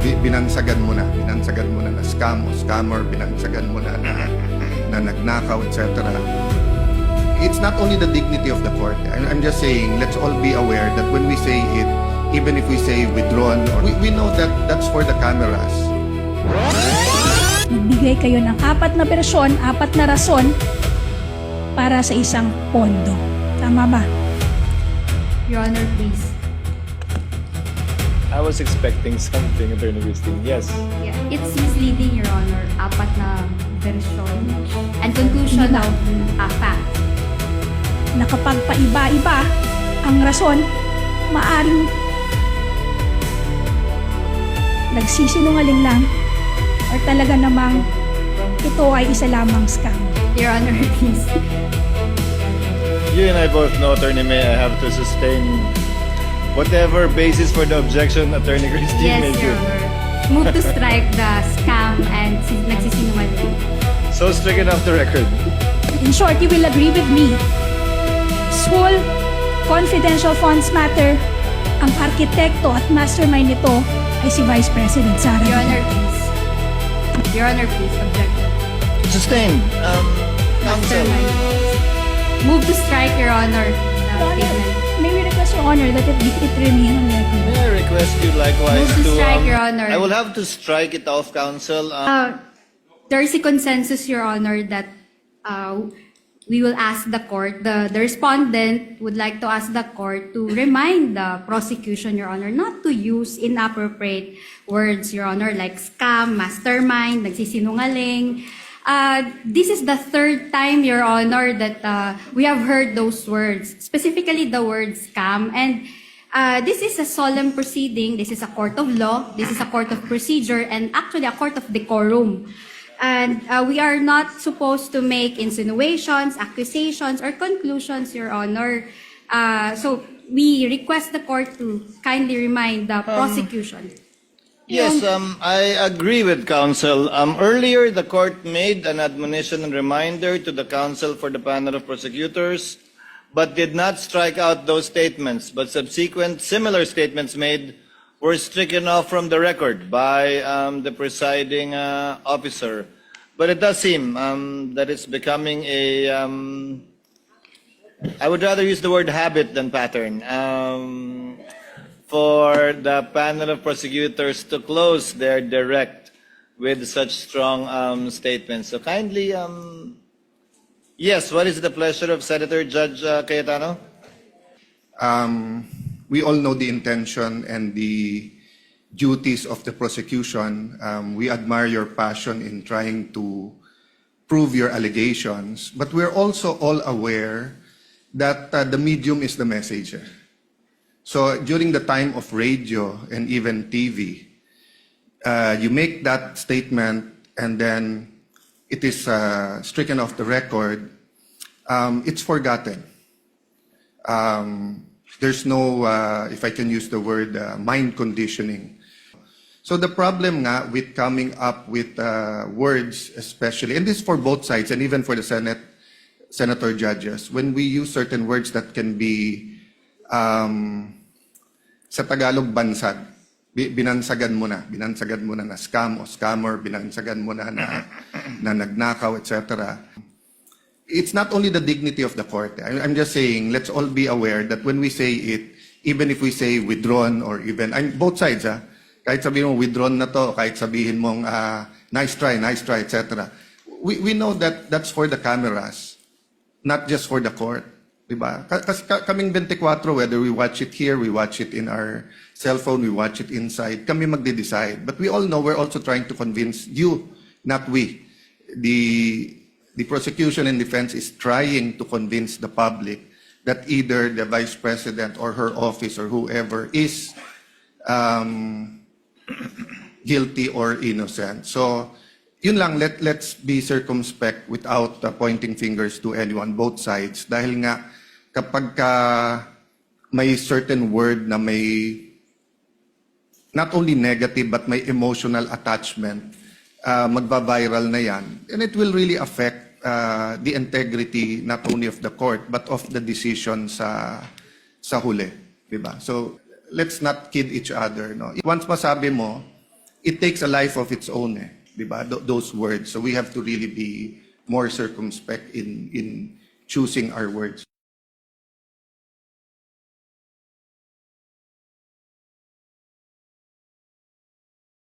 binansagan mo na na scam o scammer, binansagan mo na nagnakaw, etc. It's not only the dignity of the court. I'm just saying, let's all be aware that when we say it, even if we say withdrawn, or we know that that's for the cameras. Nagbigay kayo ng 4 na bersyon, 4 na rason para sa isang pondo. Tama ba? Your Honor, please. I was expecting something, Attorney Christine. Yes. Yeah, it's misleading, Your Honor. 4 na version and conclusion of fact. Na kapag paiba-iba ang rason, maaring nagsisinungaling lang or talaga namang ito ay isa lamang scam. Your Honor, please. You and I both know, Attorney May, I have to sustain whatever basis for the objection Attorney Christine Yes, may Your give. Honor. Move to strike the scam and nagsisinungaling. So stricken off the record. In short, you will agree with me. This whole confidential funds matter, ang arkitekto at mastermind nito ay si Vice President Sara. Your Honor, please. Your Honor, please. Objection. Sustained. Counsel. Mastermind. Move to strike, Your Honor. Your The Honor, statement. may we request Your Honor that it remain on record. May I request you likewise Move to strike, Your Honor. I will have to strike it off, Counsel. There is a consensus, Your Honor, that we will ask the court, the respondent would like to ask the court to remind the prosecution, Your Honor, not to use inappropriate words, Your Honor, like scam, mastermind, nagsisinungaling. This is the 3rd time, Your Honor, that we have heard those words, specifically the word scam. And this is a solemn proceeding. This is a court of law. This is a court of procedure and actually a court of decorum. And we are not supposed to make insinuations, accusations, or conclusions, Your Honor. So we request the court to kindly remind the prosecution. Yes, I agree with counsel. Earlier, the court made an admonition and reminder to the counsel for the panel of prosecutors, but did not strike out those statements. But subsequent similar statements made were stricken off from the record by the presiding officer. But it does seem that it's becoming a, I would rather use the word habit than pattern, for the panel of prosecutors to close their direct with such strong statements. So kindly, yes, what is the pleasure of Senator Judge Cayatano? We all know the intention and the duties of the prosecution. We admire your passion in trying to prove your allegations, but we're also all aware that the medium is the message. So during the time of radio and even TV, you make that statement and then it is stricken off the record. It's forgotten. There's no, if I can use the word, mind conditioning. So the problem nga with coming up with words especially, and this is for both sides and even for the senator judges, when we use certain words that can be, sa Tagalog, bansag, binansagan mo na na scam o scammer, binansagan mo na nagnakaw, etc. It's not only the dignity of the court. I'm just saying, let's all be aware that when we say it, even if we say withdrawn or even, both sides, kahit sabihin mo withdrawn na to, kahit sabihin mong nice try, etc. We know that that's for the cameras, not just for the court. Diba? Kasi kaming 24, whether we watch it here, we watch it in our cell phone, we watch it inside, kami magde-decide. But we all know we're also trying to convince you, not we. The prosecution and defense is trying to convince the public that either the Vice President or her office or whoever is guilty or innocent. So, yun lang, let's be circumspect without pointing fingers to anyone, both sides. Dahil nga, kapag may certain word na may not only negative but may emotional attachment, magba-viral na yan. And it will really affect the integrity not only of the court but of the decision sa huli. Diba? So, let's not kid each other. No? Once masabi mo it takes a life of its own, di ba? Those words. So we have to really be more circumspect in choosing our words.